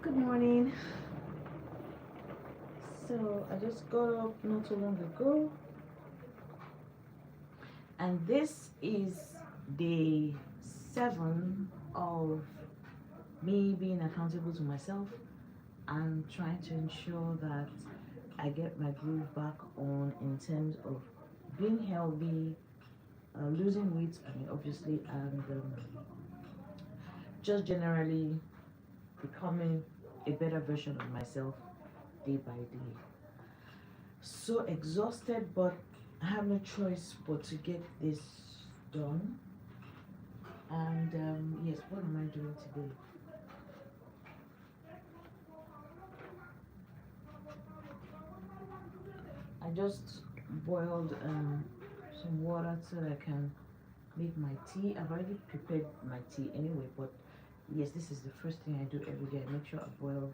Good morning. So I just got up not too long ago, and this is day 7 of me being accountable to myself and trying to ensure that I get my groove back on in terms of being healthy, losing weight, obviously, and just generally becoming a better version of myself day by day. So exhausted, but I have no choice but to get this done. And yes, what am I doing today? I just boiled some water so that I can make my tea. I've already prepared my tea anyway, but yes, this is the first thing I do every day. I make sure I boil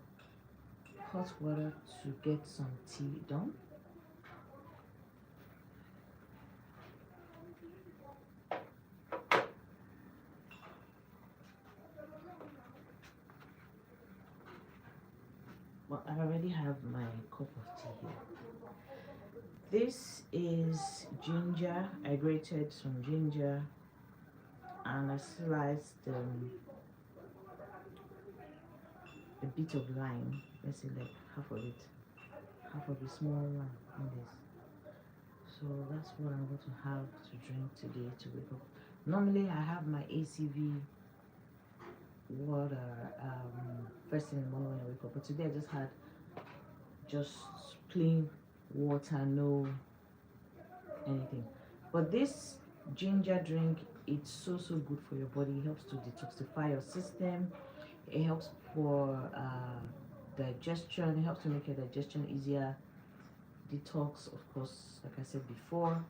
hot water to get some tea done. Well, I already have my cup of tea here. This is ginger. I grated some ginger and I sliced a bit of lime. Let's say like half of it, half of a small lime in this. So that's what I'm going to have to drink today to wake up. Normally I have my ACV water first thing in the morning when I wake up, but today I just had just plain water, no anything. But this ginger drink, it's so good for your body. It helps to detoxify your system. It helps for digestion. It helps to make your digestion easier. Detox, of course, like I said before.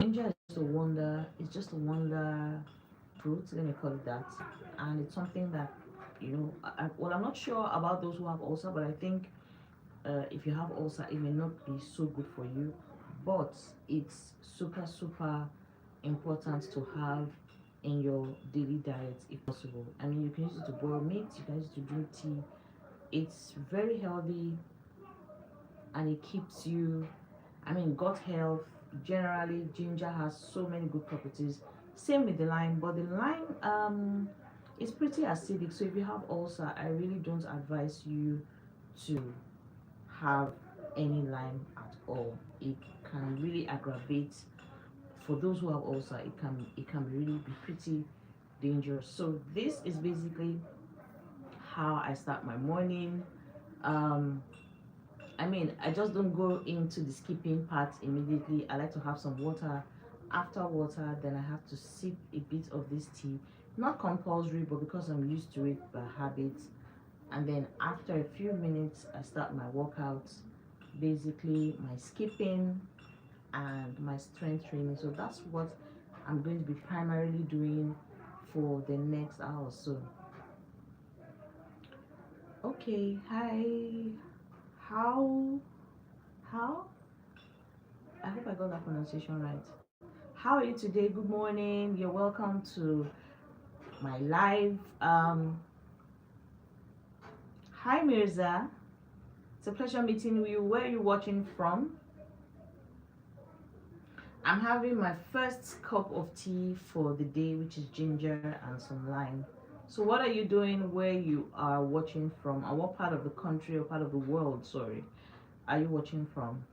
Ginger is just a wonder. It's just a wonder fruit. Let me call it that. And it's something that well, I'm not sure about those who have ulcer, but I think if you have ulcer, it may not be so good for you, but it's super important to have in your daily diet if possible. I mean, you can use it to boil meat, you can use it to drink tea. It's very healthy and it keeps you, I mean, gut health. Generally, ginger has so many good properties. Same with the lime, but the lime is pretty acidic. So if you have ulcer, I really don't advise you to have any lime at all. It can really aggravate. For those who have ulcer, it can really be pretty dangerous. So this is basically how I start my morning. um I mean, I just don't go into the skipping part immediately. I like to have some water. After water, then I have to sip a bit of this tea. Not compulsory, but because I'm used to it by habit. And then after a few minutes, I start my workouts, basically my skipping and my strength training. So that's what I'm going to be primarily doing for the next hour or so. Okay, hi. How how I hope I got that pronunciation right. How are you today? Good morning. You're welcome to my live. Hi Mirza. It's a pleasure meeting you. Where are you watching from? I'm having my first cup of tea for the day, which is ginger and some lime. So what are you doing where you are watching from? And what part of the country or part of the world, sorry, are you watching from?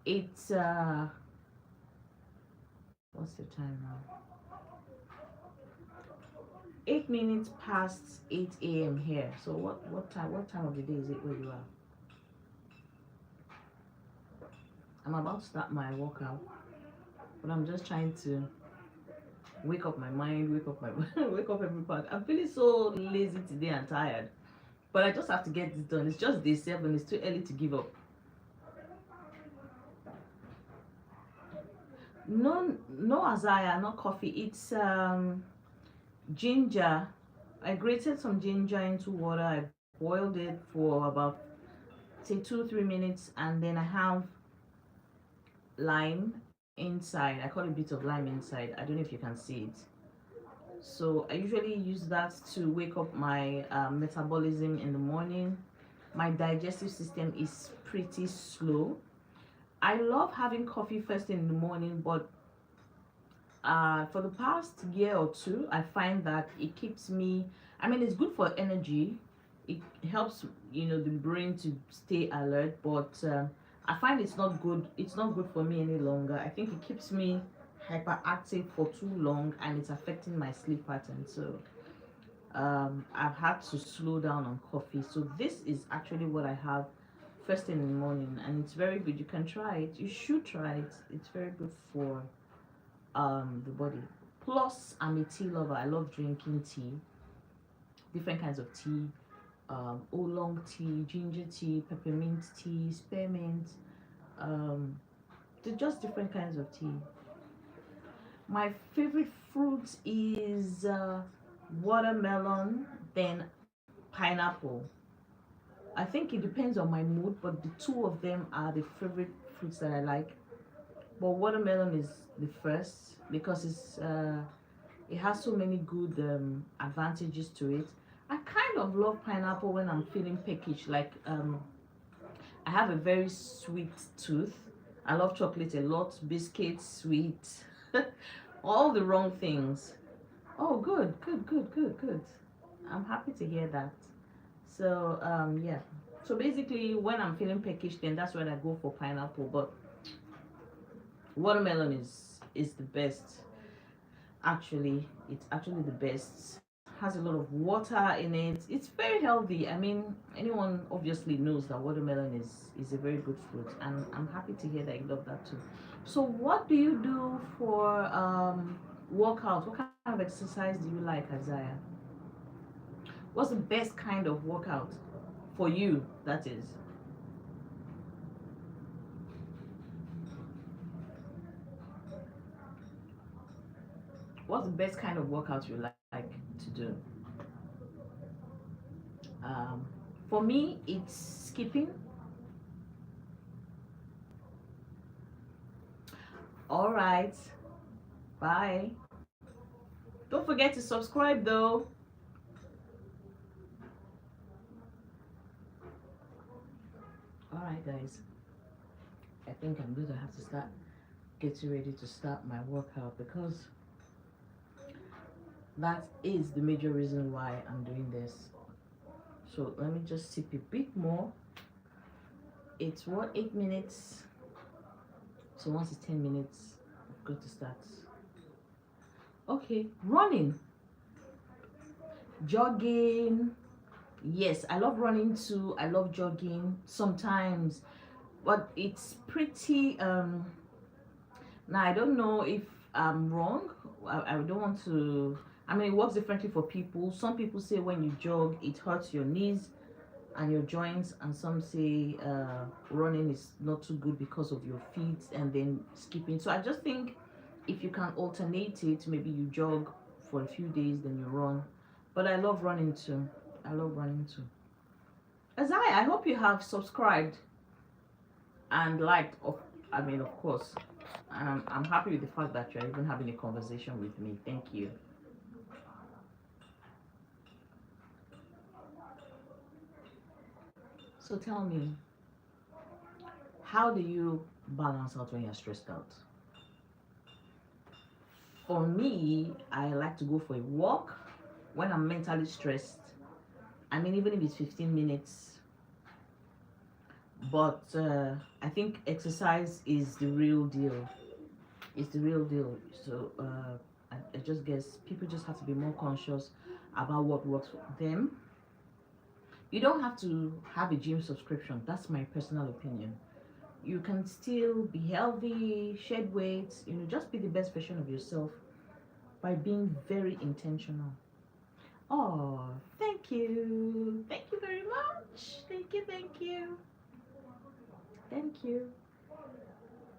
It's what's the time now? 8 minutes past 8 a.m. here. So what time of the day is it where you are? I'm about to start my workout, but I'm just trying to wake up my mind, wake up my wake up every part. I'm feeling so lazy today and tired. But I just have to get this done. It's just day 7, it's too early to give up. No Azaya, not coffee. It's ginger. I grated some ginger into water. I boiled it for about say 2 3 minutes, and then I have lime inside. I call a bit of lime inside. I don't know if you can see it. So I usually use that to wake up my metabolism in the morning. My digestive system is pretty slow. I love having coffee first thing in the morning, but for the past year or two, I find that it keeps me, I mean, it's good for energy. It helps, the brain to stay alert, but I find it's not good for me any longer. I think it keeps me hyperactive for too long, and it's affecting my sleep pattern. So I've had to slow down on coffee. So this is actually what I have first thing in the morning, and it's very good. You can try it. You should try it. It's very good for the body. Plus, I'm a tea lover. I love drinking tea, different kinds of tea, oolong tea, ginger tea, peppermint tea, spearmint. Um, they're just different kinds of tea. My favorite fruit is watermelon, then pineapple. I think it depends on my mood, but the two of them are the favorite fruits that I like. But watermelon is the first because it has so many good advantages to it. I kind of love pineapple when I'm feeling peckish. Like I have a very sweet tooth. I love chocolate a lot, biscuits, sweet, all the wrong things. Oh, good, good, good, good, good. I'm happy to hear that. So yeah. So basically, when I'm feeling peckish, then that's when I go for pineapple. But watermelon is the best. Actually, it's actually the best. Has a lot of water in it. It's very healthy. I mean, anyone obviously knows that watermelon is a very good fruit, and I'm happy to hear that you love that too. So, what do you do for workout? What kind of exercise do you like, Isaiah? What's the best kind of workout for you? That is. What's the best kind of workout you like to do? Um, for me, it's skipping. All right. Bye. Don't forget to subscribe though. All right, guys. I think I'm going to have to start getting ready to start my workout because that is the major reason why I'm doing this. So let me just sip a bit more. It's what, 8 minutes. So once it's 10 minutes, I've got to start. Okay, running, jogging. Yes, I love running too. I love jogging sometimes, but it's pretty now I don't know if I'm wrong. I don't want to, I mean, it works differently for people. Some people say when you jog it hurts your knees and your joints, and some say running is not too good because of your feet, and then skipping. So I just think if you can alternate it, maybe you jog for a few days then you run. But I love running too. I love running too. Azai, I hope you have subscribed and liked. I mean, of course, I'm happy with the fact that you're even having a conversation with me. Thank you. So tell me, how do you balance out when you're stressed out? For me, I like to go for a walk when I'm mentally stressed. I mean, even if it's 15 minutes, but I think exercise is the real deal. It's the real deal. So I just guess people just have to be more conscious about what works for them. You don't have to have a gym subscription. That's my personal opinion. You can still be healthy, shed weight, just be the best version of yourself by being very intentional. Oh, thank you. Thank you very much. Thank you, thank you. Thank you.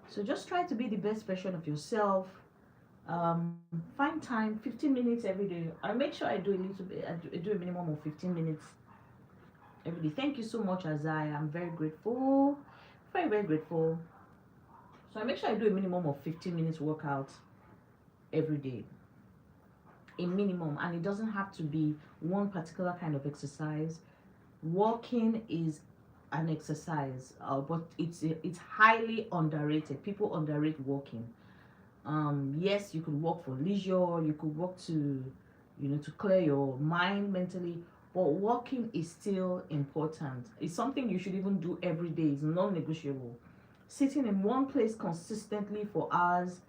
So just try to be the best version of yourself. Find time, 15 minutes every day. I make sure I do a little bit, I do a minimum of 15 minutes every day. Thank you so much, Azai. I'm very grateful. Very, very grateful. So I make sure I do a minimum of 15 minutes workout every day. a minimum, and it doesn't have to be one particular kind of exercise. Walking is an exercise, but it's highly underrated. People underrate walking. Yes, you could walk for leisure, you could walk to, to clear your mind mentally, but walking is still important. It's something you should even do every day. It's non-negotiable. Sitting in one place consistently for hours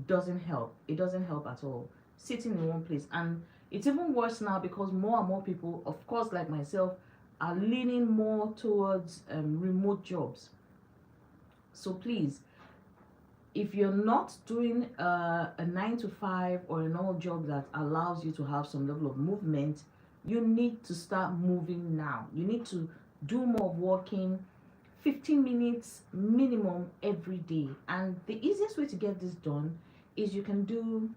doesn't help. It doesn't help at all. Sitting in one place, and it's even worse now because more and more people, of course, like myself, are leaning more towards remote jobs. So please, if you're not doing a 9 to 5 or a normal job that allows you to have some level of movement, you need to start moving now. You need to do more walking, 15 minutes minimum every day. And the easiest way to get this done is you can do,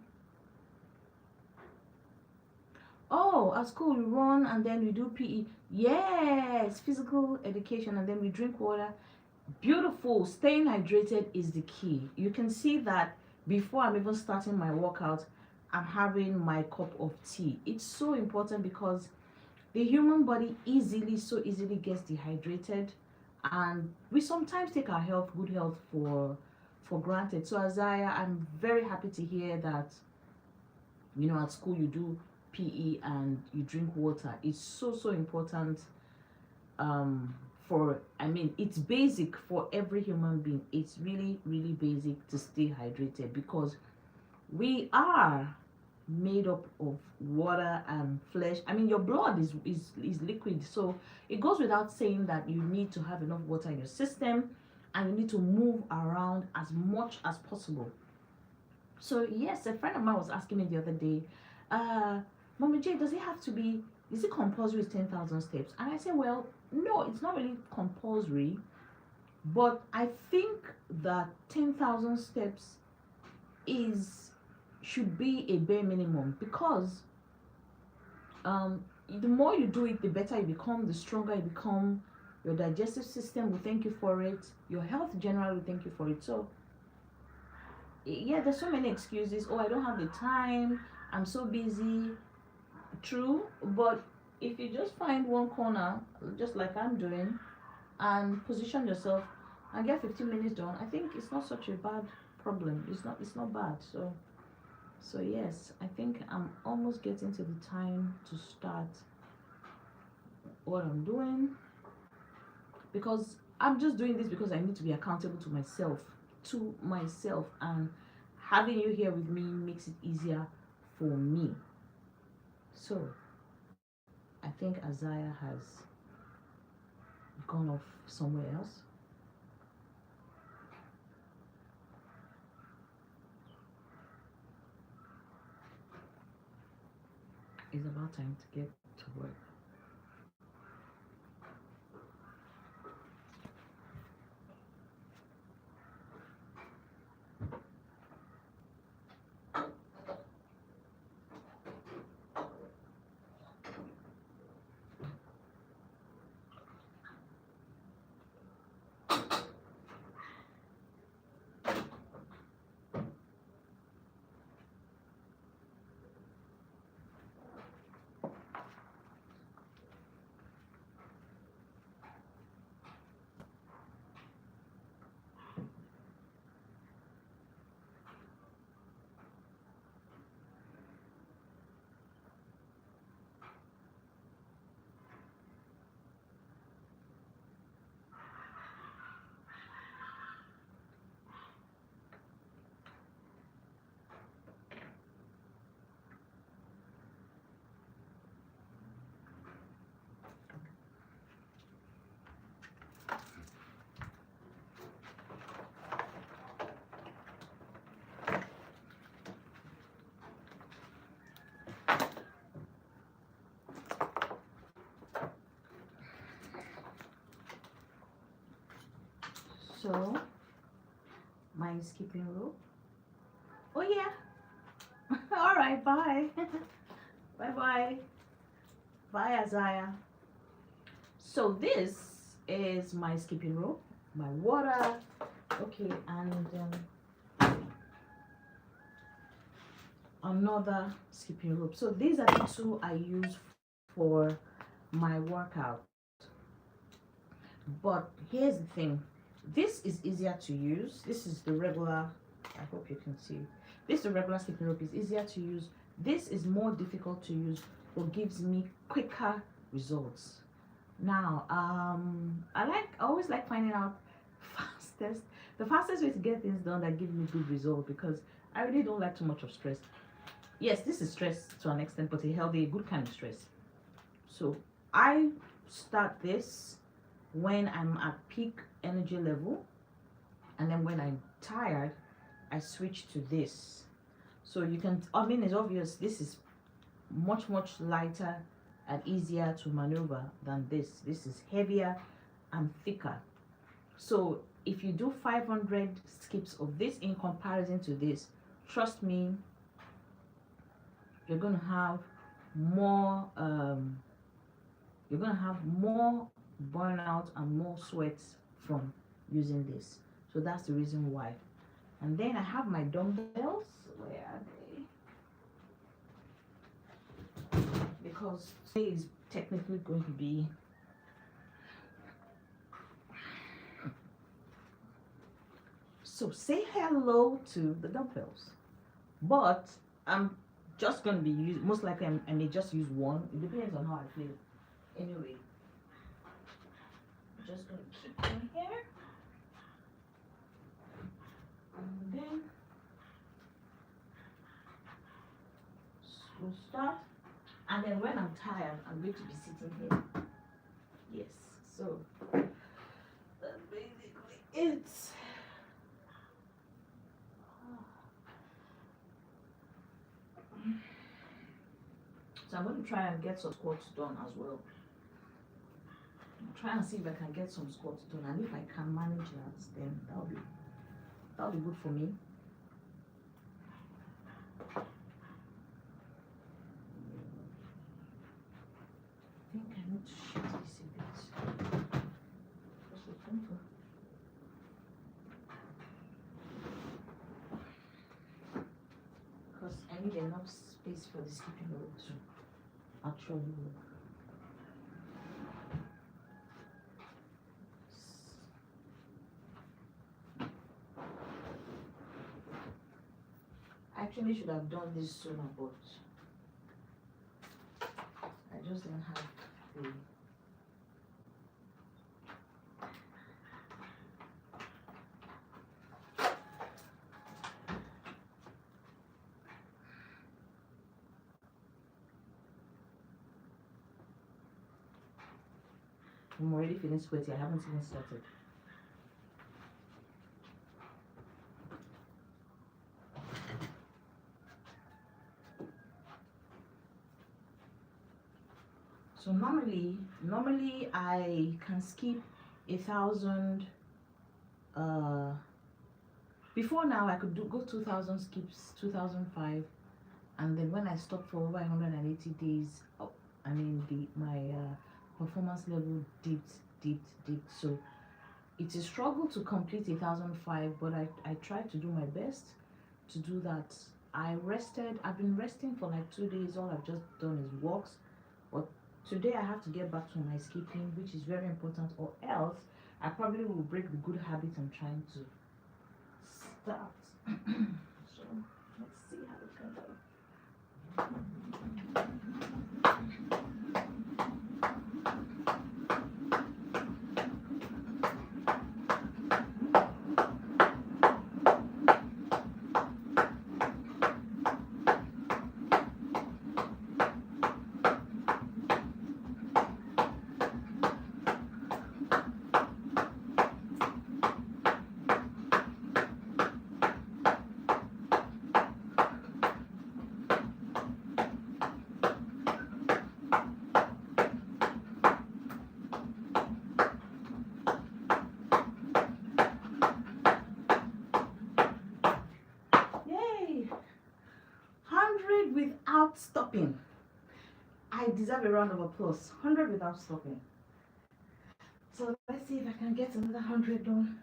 oh, at school we run and then we do PE. Yes, physical education, and then we drink water. Beautiful. Staying hydrated is the key. You can see that before I'm even starting my workout, I'm having my cup of tea. It's so important because the human body so easily gets dehydrated, and we sometimes take our good health for granted. So Isaiah, I'm very happy to hear that at school you do PE and you drink water. It's so important. It's basic for every human being. It's really basic to stay hydrated because we are made up of water and flesh. Your blood is liquid, so it goes without saying that you need to have enough water in your system, and you need to move around as much as possible. So yes, a friend of mine was asking me the other day, Mommy J, is it compulsory with 10,000 steps? And I said, well, no, it's not really compulsory, but I think that 10,000 steps should be a bare minimum, because the more you do it, the better you become, the stronger you become. Your digestive system will thank you for it. Your health generally will thank you for it. So yeah, there's so many excuses. Oh, I don't have the time, I'm so busy. True, but if you just find one corner, just like I'm doing, and position yourself and get 15 minutes done, I think it's not such a bad problem. It's not bad. So yes, I think I'm almost getting to the time to start what I'm doing, because I'm just doing this because I need to be accountable to myself, and having you here with me makes it easier for me. So I think Isaiah has gone off somewhere else. It's about time to get to work. So my skipping rope. Oh yeah. All right, bye. Bye bye. Bye, Isaiah. So this is my skipping rope, my water. Okay, and another skipping rope. So these are the two I use for my workout. But here's the thing, this is easier to use. This is the regular, I hope you can see, this the regular skipping rope is easier to use. This is more difficult to use, but gives me quicker results. Now I always like finding out fastest the fastest way to get things done that give me good result, because I really don't like too much of stress. Yes, this is stress to an extent, but a healthy, a good kind of stress. So I start this when I'm at peak energy level, and then when I'm tired, I switch to this. So you can, I mean, it's obvious this is much lighter and easier to maneuver than this. This is heavier and thicker. So if you do 500 skips of this in comparison to this, trust me, you're going to have more burnout and more sweat from using this. So that's the reason why. And then I have my dumbbells. Where are they? Because today is technically going to be so say hello to the dumbbells. But I'm just going to be using, most likely I may just use one. It depends on how I feel. Anyway, I'm just going to keep them here. And then we'll start. And then when I'm tired, I'm going to be sitting here. Yes, so that's basically it. So I'm going to try and get some squats done as well. Try and see if I can get some squats done, and if I can manage that, then that'll be good for me. I think I need to shift this a bit. Because I need enough space for the skipping rope to actually work. I actually should have done this sooner, but I just didn't have the I'm already feeling sweaty. I haven't even started. So normally I can skip 1,000. Before now I could go 2,000 skips, 2,005, and then when I stopped for over 180 days, I mean my performance level dipped. So it's a struggle to complete 1,005, but I tried to do my best to do that. I've been resting for like 2 days. All I've just done is walks, but today I have to get back to my skipping, which is very important, or else I probably will break the good habit I'm trying to start. So let's see how it can go. Without stopping. I deserve a round of applause. 100 without stopping. So let's see if I can get another 100 done.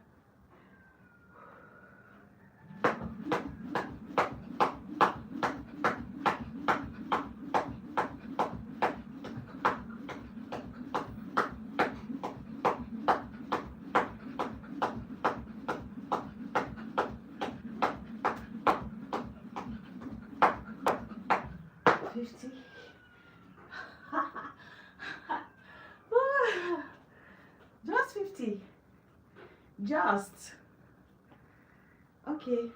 just. Okay,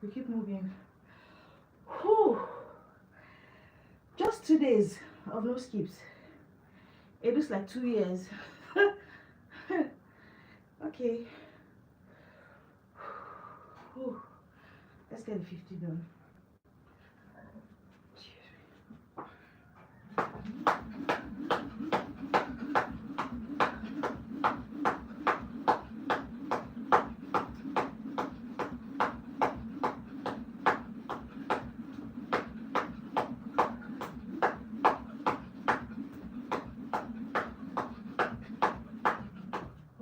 we keep moving. Whew. Just 2 days of no skips. It looks like 2 years. Okay. Whew. Let's get the 50 done.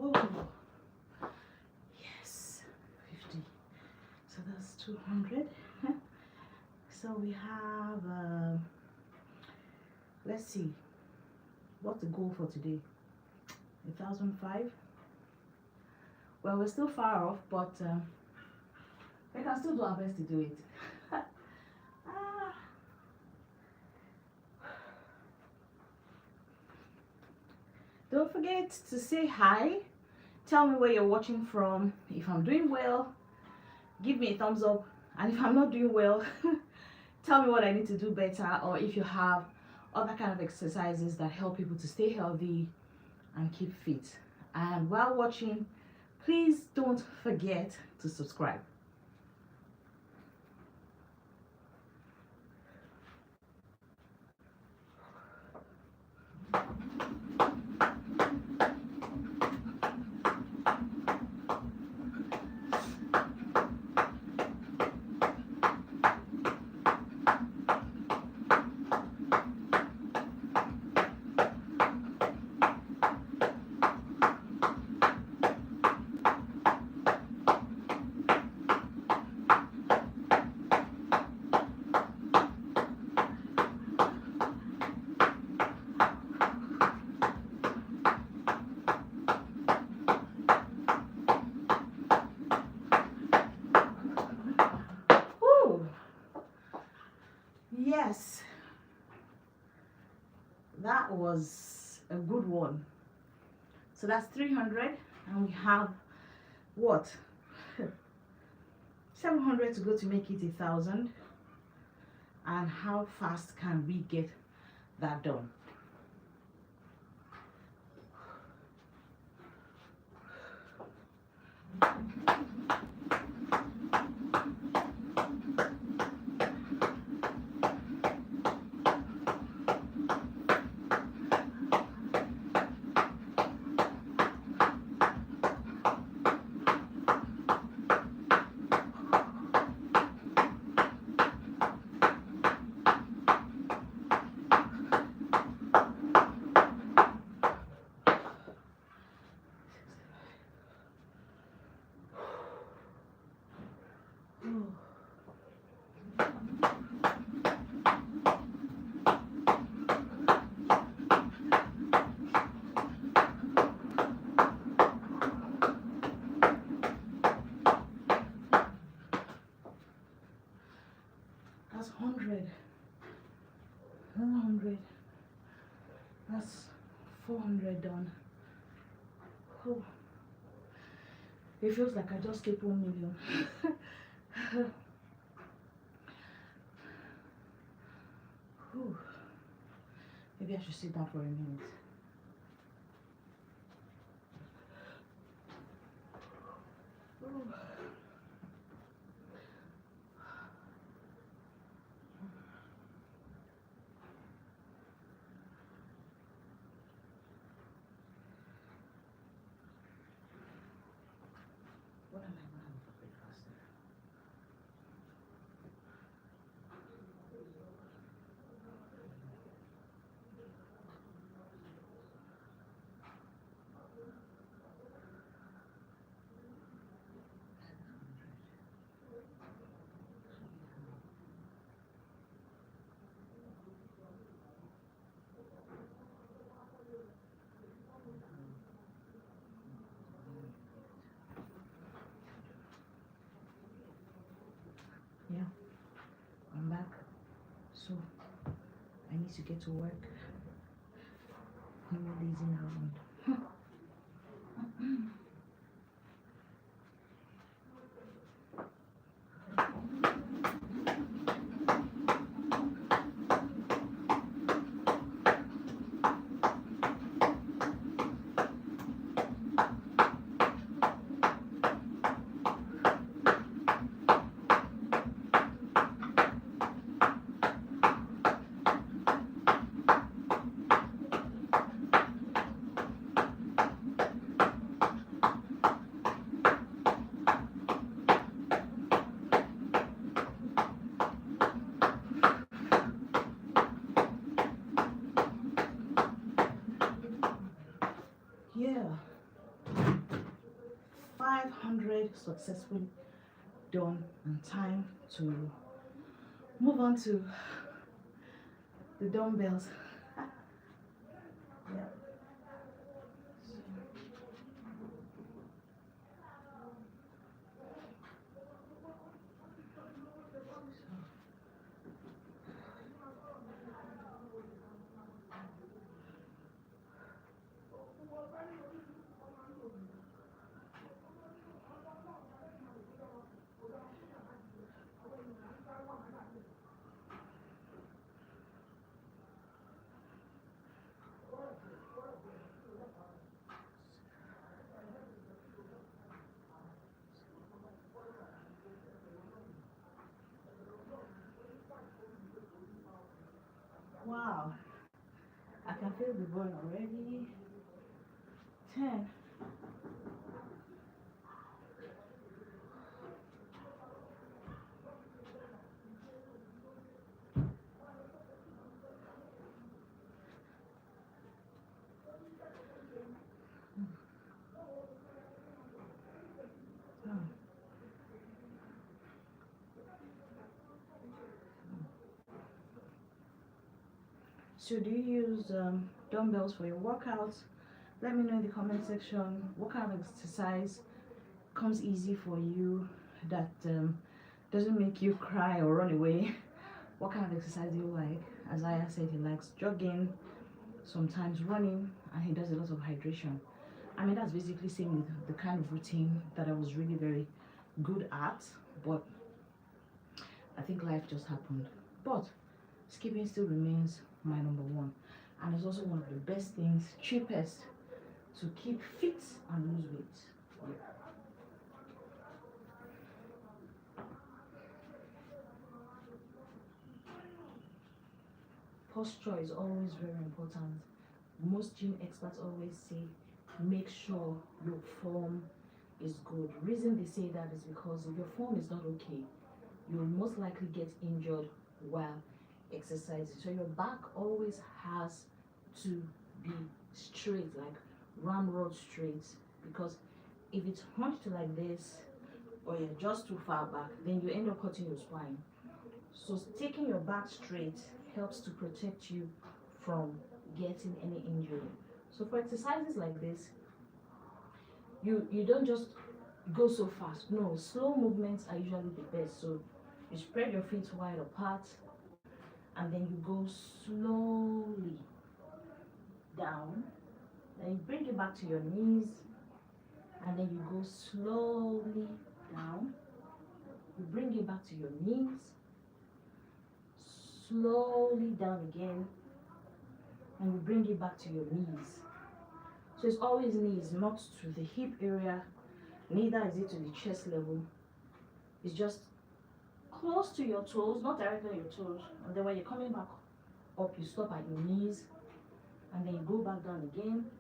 Oh, yes, 50. So that's 200. So we have, let's see, what's the goal for today? 1,005. Well, we're still far off, but we can still do our best to do it. Ah. Don't forget to say hi. Tell me where you're watching from. If I'm doing well, give me a thumbs up. And if I'm not doing well, tell me what I need to do better, or if you have other kind of exercises that help people to stay healthy and keep fit. And while watching, please don't forget to subscribe. Woo! Yes, that was a good one. So that's 300, and we have what? 700 to go to make it 1,000. And how fast can we get that done? That's 100. 100. That's 400 done. Oh. It feels like I just skipped 1 million. Whew. Maybe I should sit down for a minute. Ooh. What am I going to have for breakfast? Yeah, I'm back. So I need to get to work. No more lazing around. yeah, 500 successfully done, and time to move on to the dumbbells. Yeah. Wow, I can feel the burn already. 10. Oh. So do you use dumbbells for your workouts? Let me know in the comment section what kind of exercise comes easy for you, that doesn't make you cry or run away. What kind of exercise do you like? As Aya said, he likes jogging, sometimes running, and he does a lot of hydration. I mean, that's basically same with the kind of routine that I was really very good at, but I think life just happened. But skipping still remains my number one, and it's also one of the best things, cheapest, to keep fit and lose weight. Yeah. Posture is always very important. Most gym experts always say make sure your form is good. Reason they say that is because if your form is not okay, you'll most likely get injured while exercising. So your back always has to be straight, like ramrod straight, because if it's hunched like this or you're just too far back, then you end up hurting your spine. So taking your back straight helps to protect you from getting any injury. So for exercises like this, you don't just go so fast. No, slow movements are usually the best. So you spread your feet wide apart, and then you go slowly down. Then you bring it back to your knees, and then you go slowly down. You bring it back to your knees, slowly down again, and you bring it back to your knees. So it's always knees, not to the hip area, neither is it to the chest level. It's just close to your toes, not directly on your toes. And then when you're coming back up, you stop at your knees, and then you go back down again.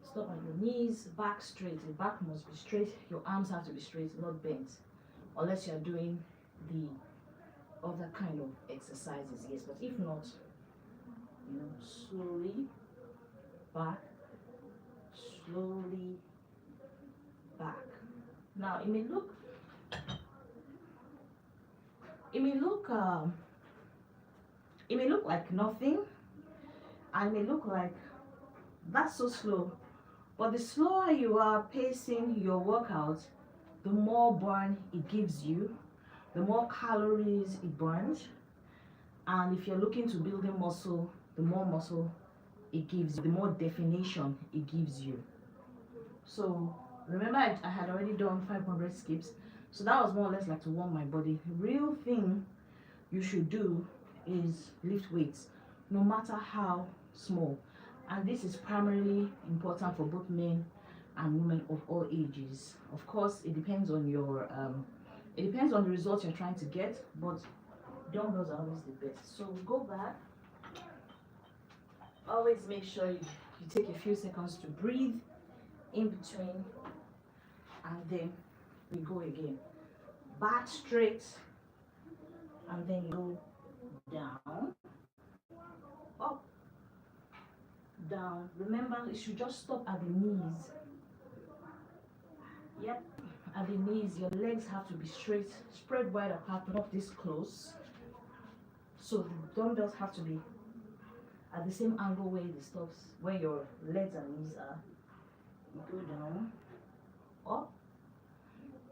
Stop at your knees, back straight. The back must be straight. Your arms have to be straight, not bent, unless you're doing the other kind of exercises, yes. But if not, slowly back, slowly back. Now it may look it may look like nothing, and it may look like that's so slow, but the slower you are pacing your workout, the more burn it gives you, the more calories it burns, and if you're looking to build a muscle, the more muscle it gives you, the more definition it gives you. So remember, I had already done 500 skips, so that was more or less like to warm my body. The real thing you should do is lift weights, no matter how small. And this is primarily important for both men and women of all ages. Of course, it depends on your it depends on the results you're trying to get, but dumbbells are always the best. So go back. Always make sure you take a few seconds to breathe in between, and then we go again. Back straight, and then you go down, up, down. Remember, it should just stop at the knees. Yep, at the knees. Your legs have to be straight, spread wide apart, not this close. So the dumbbells have to be at the same angle where it stops, where your legs and knees are. You go down, up,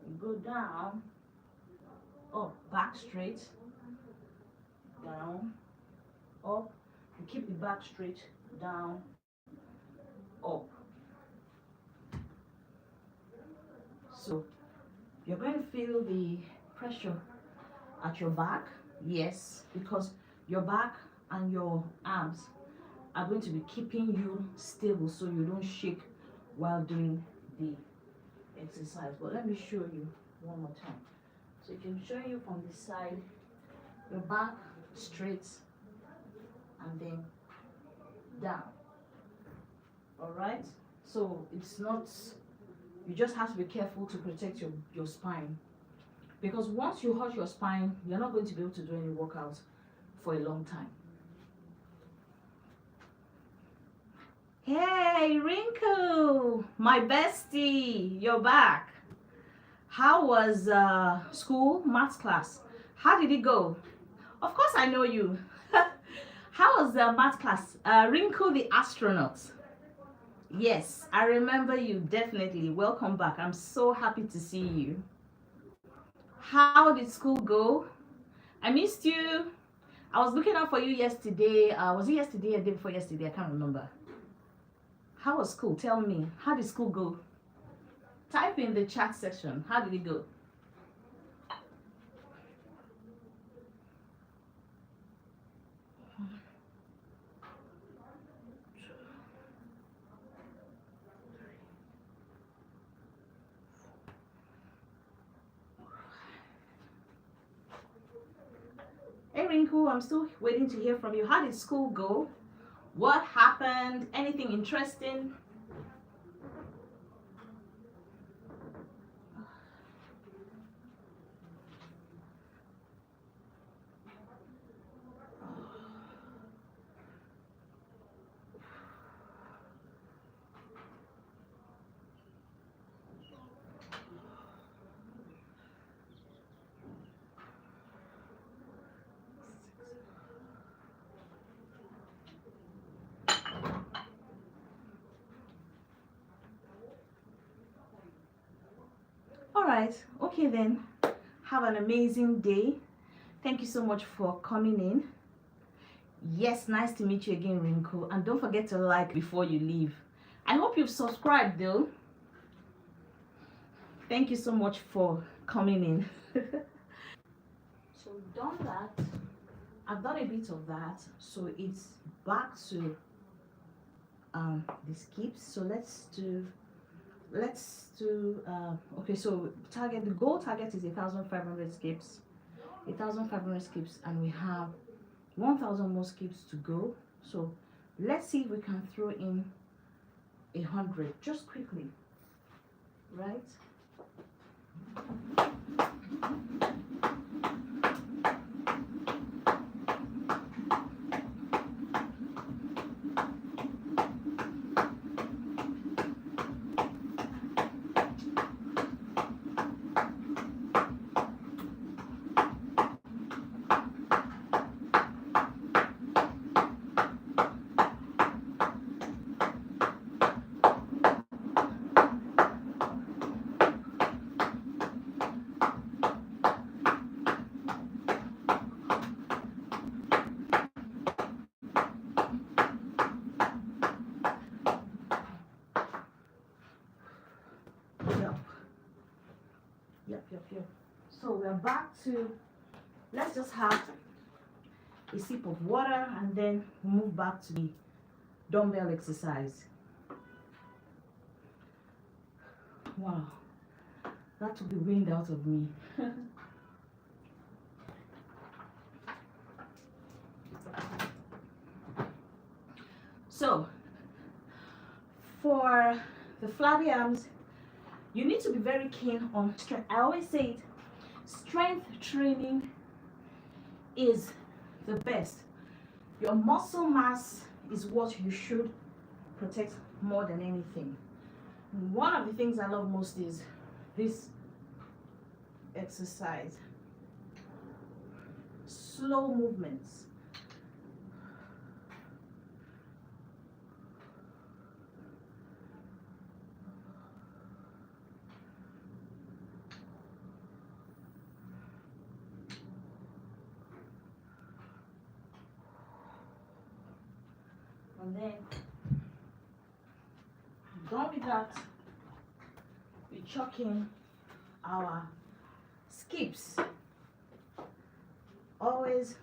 you go down, up, back straight, down, up, you keep the back straight, down, up. So you're going to feel the pressure at your back, yes, because your back and your arms are going to be keeping you stable so you don't shake while doing the exercise. But let me show you one more time. So if I'm showing you from the side, your back straight and then down. All right, so it's not, you just have to be careful to protect your spine, because once you hurt your spine, you're not going to be able to do any workouts for a long time. Hey Rinku, my bestie, you're back. How was school, maths class? How did it go? Of course I know you. How was the math class? Rinku the astronaut. Yes, I remember you, definitely. Welcome back. I'm so happy to see you. How did school go? I missed you. I was looking out for you yesterday. Was it yesterday or the day before yesterday? I can't remember. How was school? Tell me. How did school go? Type in the chat section. How did it go? Hey Rinku, I'm still waiting to hear from you. How did school go? What happened? Anything interesting? All right, okay then. Have an amazing day. Thank you so much for coming in. Yes, nice to meet you again, Rinku. And don't forget to like before you leave. I hope you've subscribed though. Thank you so much for coming in. So we've done that. I've done a bit of that. So it's back to the skips. So let's do okay, so the goal target is 1,500 skips, 1,500 skips, and we have 1,000 more skips to go. So let's see if we can throw in 100 just quickly, right? Yep. So we're back to, let's just have a sip of water and then move back to the dumbbell exercise. Wow, that took the wind out of me. So for the flabby arms, you need to be very keen on strength. I always say it, strength training is the best. Your muscle mass is what you should protect more than anything. One of the things I love most is this exercise. Slow movements. And then, done with that, we chuck in our skips. Always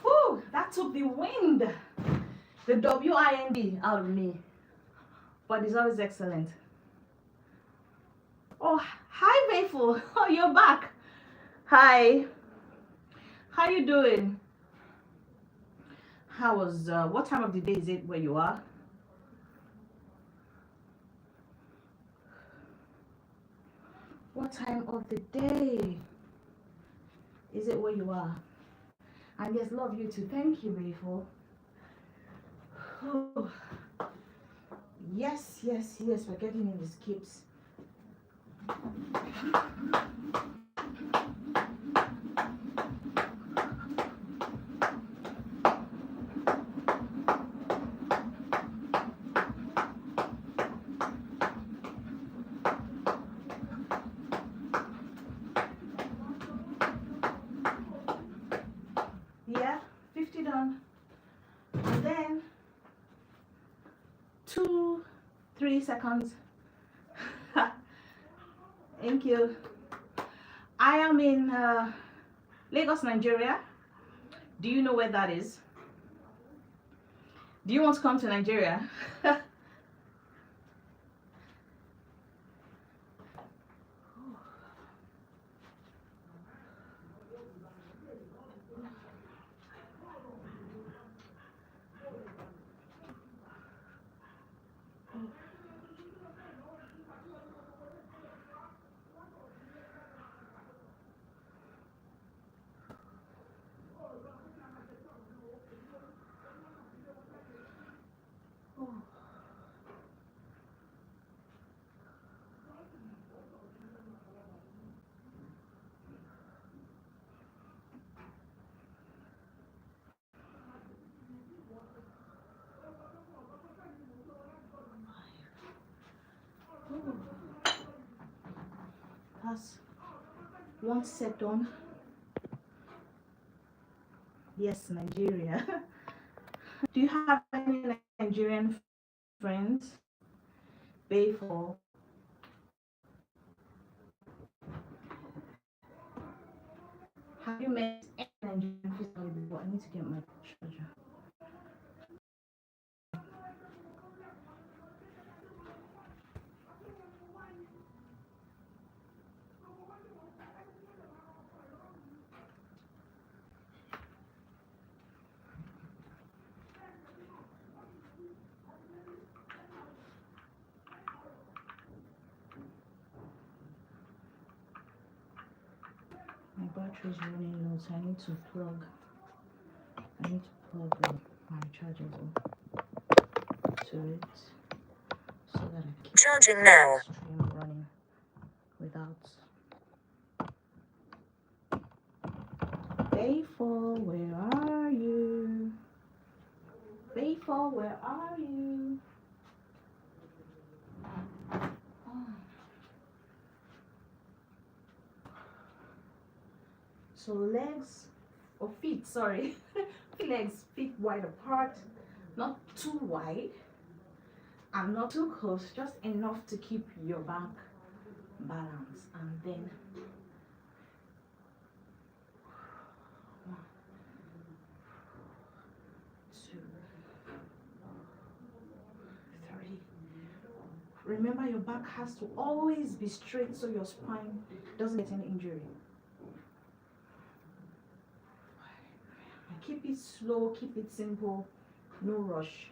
whew, that took the wind, the WIND out of me. But it's always excellent. Oh, hi Faithful. Oh, you're back. Hi. How you doing? How was what time of the day is it where you are? What time of the day is it where you are? And yes, love you too. Thank you, Faithful. Oh, yes, yes, yes, we're getting in the skips. Yeah, 50 done. And then 2-3 seconds. Thank you. I am in Lagos, Nigeria. Do you know where that is? Do you want to come to Nigeria? That's one set done. Yes, Nigeria. Do you have any Nigerian friends? Faithful. Have you met any Nigerian physically before? I need to get my charger. My battery is running low, so I need to plug. My charger to it so that I keep Charging now. stream running without. Faithful, where are you? Faithful, where are you? So legs or feet, sorry, legs, feet wide apart, not too wide and not too close, just enough to keep your back balanced. And then 1, 2, 3. Remember, your back has to always be straight so your spine doesn't get any injury. Keep it slow, keep it simple, no rush.